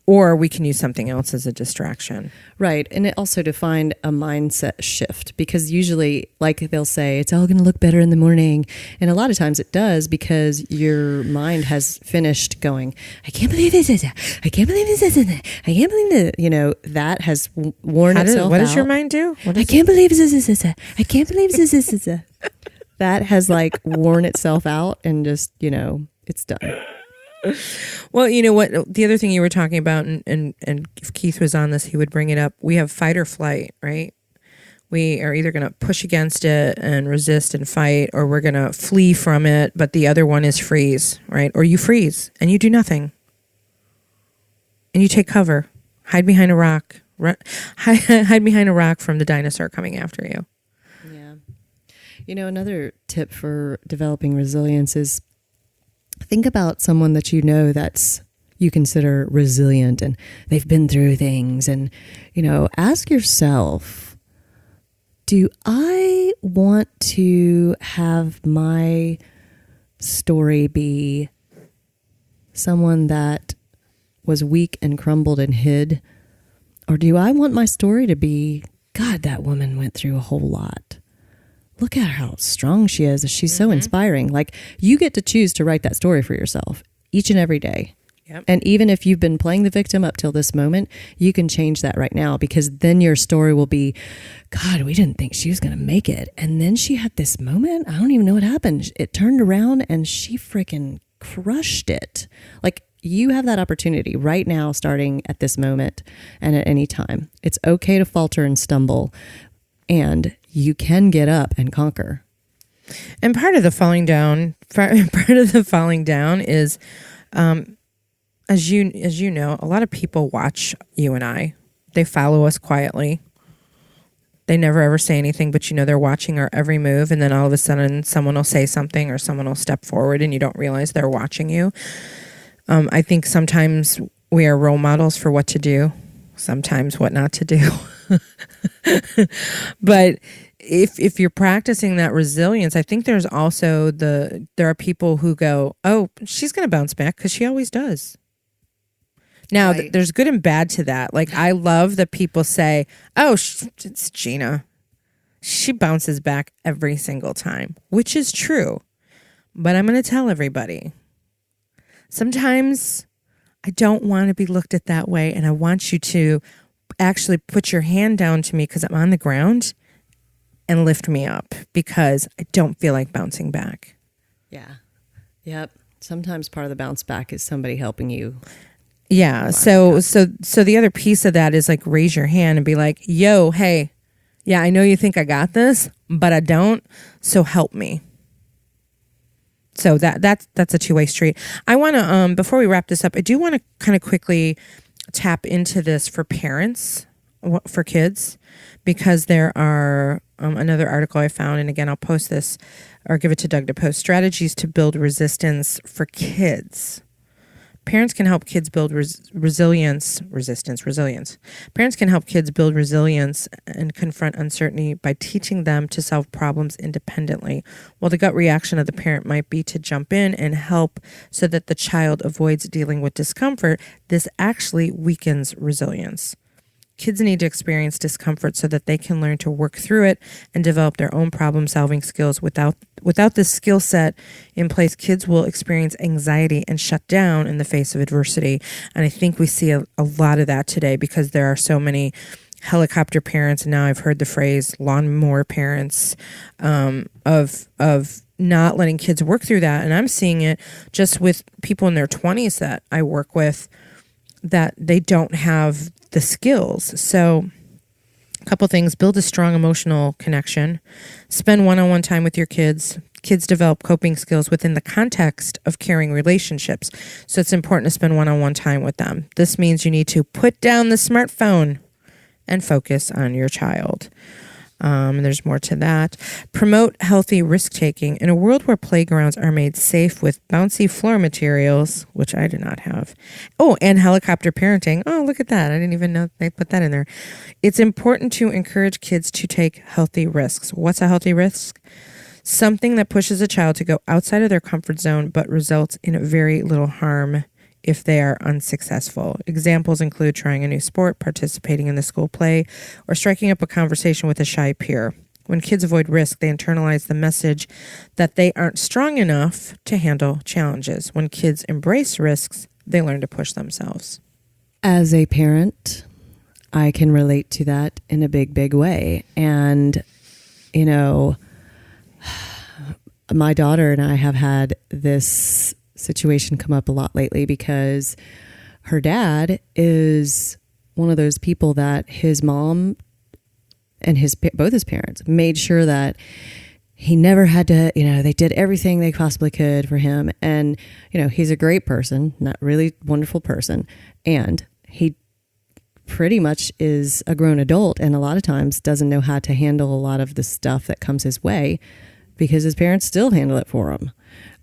or we can use something else as a distraction. Right. And it also to find a mindset shift, because usually like they'll say, it's all going to look better in the morning. And a lot of times it does, because your mind has finished going, I can't believe this is it. I can't believe this is it. I can't believe that, that has worn itself out. What does your mind do? I can't believe this is it. I can't believe this is it. That has worn itself out and just, it's done. Well, you know what? The other thing you were talking about, and if Keith was on this, he would bring it up. We have fight or flight, right? We are either going to push against it and resist and fight, or we're going to flee from it. But the other one is freeze, right? Or you freeze and you do nothing. And you take cover. Hide behind a rock. Hide behind a rock from the dinosaur coming after you. Yeah. Another tip for developing resilience is think about someone that that's you consider resilient and they've been through things, and ask yourself, do I want to have my story be someone that was weak and crumbled and hid, or do I want my story to be, God, that woman went through a whole lot. Look at how strong she is. She's so inspiring. Like, you get to choose to write that story for yourself each and every day. Yep. And even if you've been playing the victim up till this moment, you can change that right now, because then your story will be, God, we didn't think she was going to make it. And then she had this moment. I don't even know what happened. It turned around and she freaking crushed it. Like, you have that opportunity right now, starting at this moment and at any time. It's okay to falter and stumble, and you can get up and conquer. And part of the falling down is, as you know, a lot of people watch you and I. They follow us quietly. They never ever say anything, but they're watching our every move. And then all of a sudden someone will say something, or someone will step forward, and you don't realize they're watching you. I think sometimes we are role models for what to do, sometimes what not to do. But if you're practicing that resilience, I think there's also there are people who go, oh, she's going to bounce back because she always does. Now, Right. there's good and bad to that. Like, I love that people say, oh, it's Gina. She bounces back every single time, which is true. But I'm going to tell everybody, sometimes I don't want to be looked at that way. And I want you to actually put your hand down to me because I'm on the ground and lift me up because I don't feel like bouncing back. Yeah. Yep. Sometimes part of the bounce back is somebody helping you. Yeah. So the other piece of that is like raise your hand and be like, yo, hey, yeah, I know you think I got this, but I don't. So help me. So that's a two-way street. I want to, before we wrap this up, I do want to kind of quickly tap into this for parents, for kids, because there are another article I found, and again, I'll post this or give it to Doug to post, strategies to build resistance for kids. Parents can help kids build resilience. Parents can help kids build resilience and confront uncertainty by teaching them to solve problems independently. While the gut reaction of the parent might be to jump in and help so that the child avoids dealing with discomfort, this actually weakens resilience. Kids need to experience discomfort so that they can learn to work through it and develop their own problem-solving skills. Without this skill set in place, kids will experience anxiety and shut down in the face of adversity. And I think we see a lot of that today because there are so many helicopter parents, and now I've heard the phrase lawnmower parents, of not letting kids work through that. And I'm seeing it just with people in their 20s that I work with, that they don't have the skills. So a couple things: build a strong emotional connection, spend one-on-one time with your kids. Kids develop coping skills within the context of caring relationships. So it's important to spend one-on-one time with them. This means you need to put down the smartphone and focus on your child. And there's more to that. Promote healthy risk-taking. In a world where playgrounds are made safe with bouncy floor materials, which I do not have. Oh, and helicopter parenting. Oh, look at that. I didn't even know they put that in there. It's important to encourage kids to take healthy risks. What's a healthy risk? Something that pushes a child to go outside of their comfort zone but results in very little harm if they are unsuccessful. Examples include trying a new sport, participating in the school play, or striking up a conversation with a shy peer. When kids avoid risk, they internalize the message that they aren't strong enough to handle challenges. When kids embrace risks, they learn to push themselves. As a parent, I can relate to that in a big, big way. And, you know, my daughter and I have had this situation come up a lot lately because her dad is one of those people that his mom and both his parents made sure that he never had to, they did everything they possibly could for him. And, he's a great person, not really wonderful person. And he pretty much is a grown adult and a lot of times doesn't know how to handle a lot of the stuff that comes his way because his parents still handle it for him.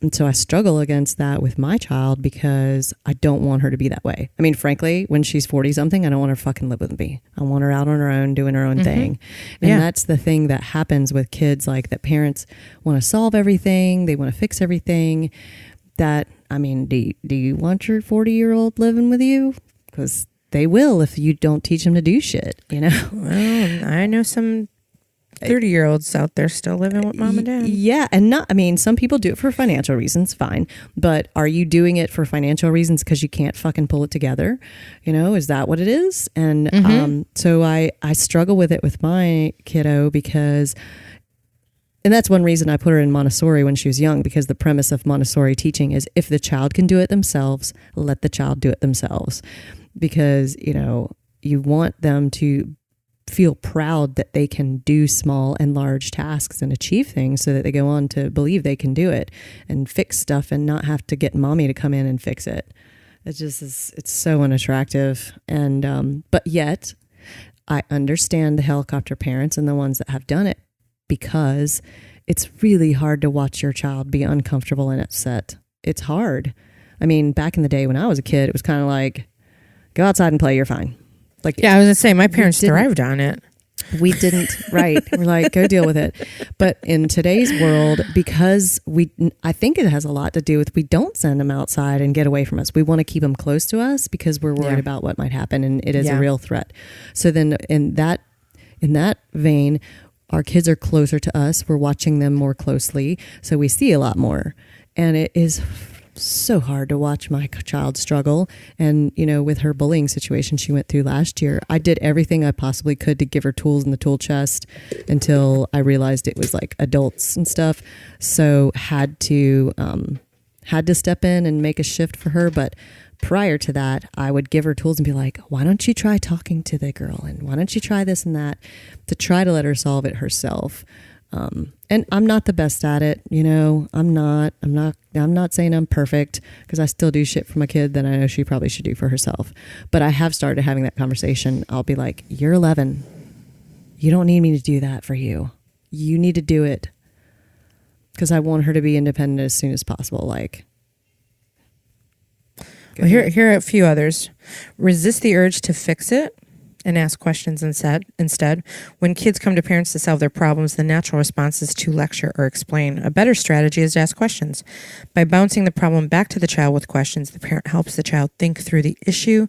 And so I struggle against that with my child because I don't want her to be that way. I mean, frankly, when she's 40 something, I don't want her fucking live with me. I want her out on her own, doing her own thing. And that's the thing that happens with kids, like that parents want to solve everything. They want to fix everything. Do you want your 40-year-old living with you? Because they will if you don't teach them to do shit, Well, I know some 30-year-olds out there still living with mom and dad. Yeah. And some people do it for financial reasons, fine. But are you doing it for financial reasons because you can't fucking pull it together? Is that what it is? And so I struggle with it with my kiddo because, and that's one reason I put her in Montessori when she was young, because the premise of Montessori teaching is if the child can do it themselves, let the child do it themselves. Because, you want them to feel proud that they can do small and large tasks and achieve things so that they go on to believe they can do it and fix stuff and not have to get mommy to come in and fix it. It just is, it's so unattractive. And, but yet I understand the helicopter parents and the ones that have done it because it's really hard to watch your child be uncomfortable and upset. It's hard. I mean, back in the day when I was a kid, it was kind of like, go outside and play, you're fine. I was gonna say my parents thrived on it. We didn't, right. We're like, go deal with it. But in today's world, because I think it has a lot to do with, we don't send them outside and get away from us. We want to keep them close to us because we're worried about what might happen. And it is a real threat. So then in that vein, our kids are closer to us. We're watching them more closely. So we see a lot more. And it is so hard to watch my child struggle. And, with her bullying situation she went through last year, I did everything I possibly could to give her tools in the tool chest until I realized it was like adults and stuff. So had to step in and make a shift for her. But prior to that, I would give her tools and be like, why don't you try talking to the girl? And why don't you try this and that, to try to let her solve it herself. And I'm not the best at it, I'm not saying I'm perfect, because I still do shit for my kid that I know she probably should do for herself. But I have started having that conversation. I'll be like, you're 11. You don't need me to do that for you. You need to do it. Because I want her to be independent as soon as possible. Well, here are a few others. Resist the urge to fix it and ask questions instead. When kids come to parents to solve their problems, the natural response is to lecture or explain. A better strategy is to ask questions. By bouncing the problem back to the child with questions, the parent helps the child think through the issue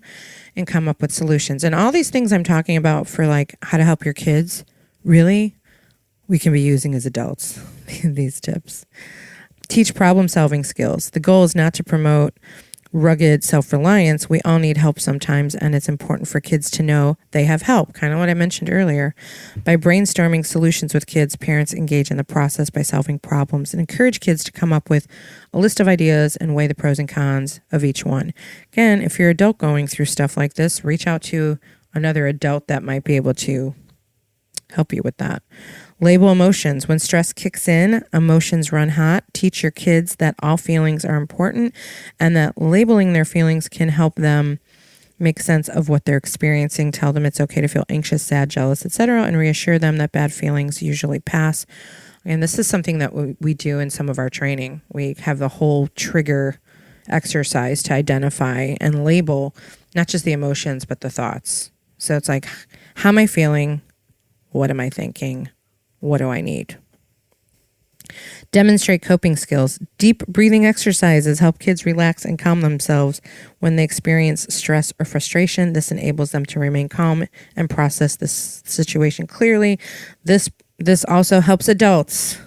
and come up with solutions. And all these things I'm talking about for how to help your kids, really, we can be using as adults, these tips. Teach problem-solving skills. The goal is not to promote rugged self-reliance. We all need help sometimes, and it's important for kids to know they have help, kind of what I mentioned earlier. By brainstorming solutions with kids, parents engage in the process by solving problems and encourage kids to come up with a list of ideas and weigh the pros and cons of each one. Again, if you're an adult going through stuff like this, reach out to another adult that might be able to help you with that. Label emotions. When stress kicks in, emotions run hot. Teach your kids that all feelings are important and that labeling their feelings can help them make sense of what they're experiencing. Tell them it's okay to feel anxious, sad, jealous, etc., and reassure them that bad feelings usually pass. And this is something that we do in some of our training. We have the whole trigger exercise to identify and label not just the emotions, but the thoughts. So it's like, how am I feeling? What am I thinking? What do I need? Demonstrate coping skills. Deep breathing exercises help kids relax and calm themselves when they experience stress or frustration. This enables them to remain calm and process this situation clearly. This also helps adults.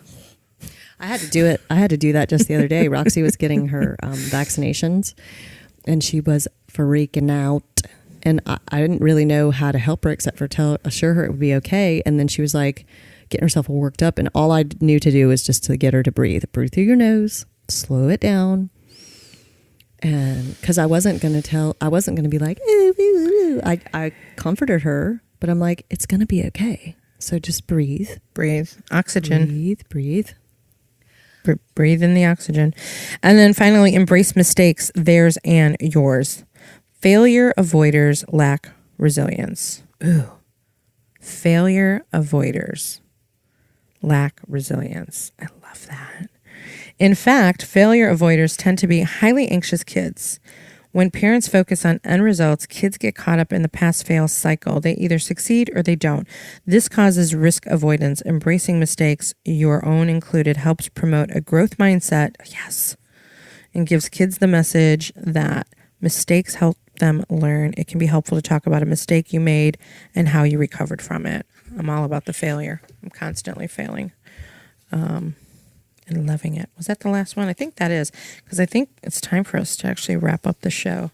I had to do it. I had to do that just the other day. Roxy was getting her vaccinations, and she was freaking out. And I didn't really know how to help her except for assure her it would be okay. And then she was like, getting herself worked up, and all I knew to do was just to get her to breathe through your nose, slow it down. And because I wasn't going to be like, ooh, ooh, ooh. I comforted her, but I'm like, it's going to be okay. So just breathe. Oxygen. Breathe. Breathe in the oxygen. And then finally, embrace mistakes, theirs and yours. Failure avoiders lack resilience. Ooh. Failure avoiders lack resilience. I love that. In fact, failure avoiders tend to be highly anxious kids. When parents focus on end results, kids get caught up in the pass-fail cycle. They either succeed or they don't. This causes risk avoidance. Embracing mistakes, your own included, helps promote a growth mindset, yes, and gives kids the message that mistakes help them learn. It can be helpful to talk about a mistake you made and how you recovered from it. I'm all about the failure. I'm constantly failing and loving it. Was that the last one? I think that is, because I think it's time for us to actually wrap up the show.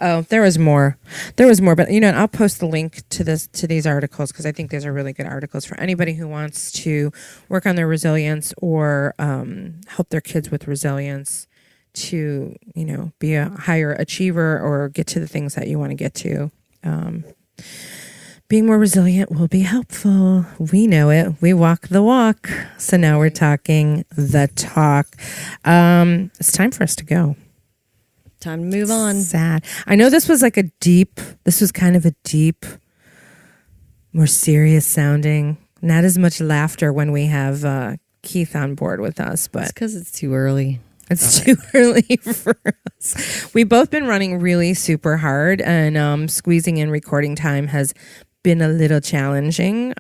Oh, there was more, but I'll post the link to these articles because I think these are really good articles for anybody who wants to work on their resilience or help their kids with resilience to, be a higher achiever or get to the things that you want to get to. Being more resilient will be helpful. We know it. We walk the walk. So now we're talking the talk. It's time for us to go. Time to move on. Sad. I know this was kind of a deep, more serious sounding, not as much laughter when we have Keith on board with us, but it's because it's too early. It's too early for us. We've both been running really super hard, and squeezing in recording time has been a little challenging.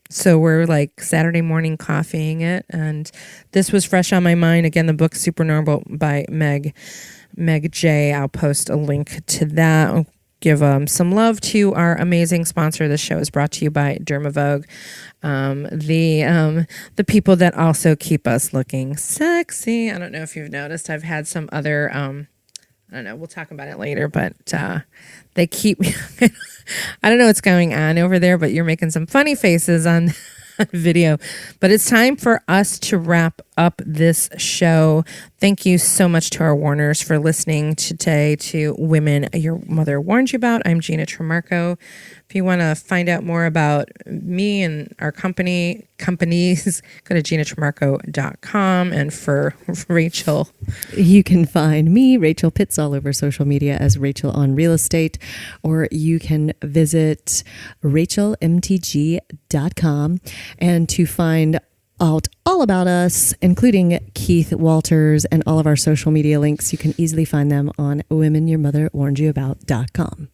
So we're like Saturday morning coffeeing it. And this was fresh on my mind. Again, the book Supernormal by Meg Jay. I'll post a link to that. I'll give some love to our amazing sponsor. This show is brought to you by Dermavogue. The people that also keep us looking sexy. I don't know if you've noticed, I've had some other, I don't know, we'll talk about it later, but they keep me, I don't know what's going on over there, but you're making some funny faces on video. But it's time for us to wrap up this show. Thank you so much to our Warners for listening today to Women Your Mother Warned You About. I'm Gina Tremarco. If you want to find out more about me and our companies, go to ginatremarco.com. And for Rachel, you can find me, Rachel Pitts, all over social media as Rachel on Real Estate, or you can visit rachelmtg.com. And to find out all about us, including Keith Walters and all of our social media links, you can easily find them on womenyourmotherwarnedyouabout.com.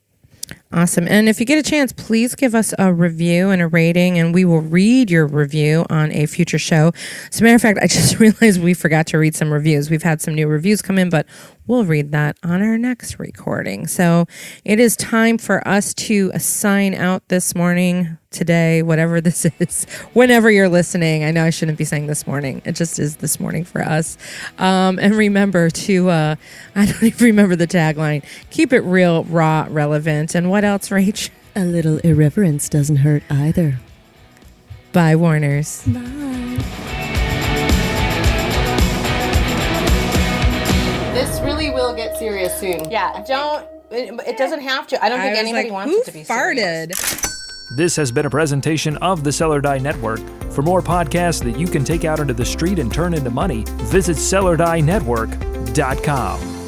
Awesome. And if you get a chance, please give us a review and a rating, and we will read your review on a future show. As a matter of fact, I just realized we forgot to read some reviews. We've had some new reviews come in, but we'll read that on our next recording. So it is time for us to sign out this morning, today, whatever this is, whenever you're listening. I know I shouldn't be saying this morning. It just is this morning for us. And remember to, I don't even remember the tagline, keep it real, raw, relevant. And what else, Rach? A little irreverence doesn't hurt either. Bye, Warners. Bye. This really will get serious soon. Yeah, it doesn't have to. I don't think anybody wants it to be farted? serious. This has been a presentation of the Sell or Die Network. For more podcasts that you can take out into the street and turn into money, visit sellordienetwork.com.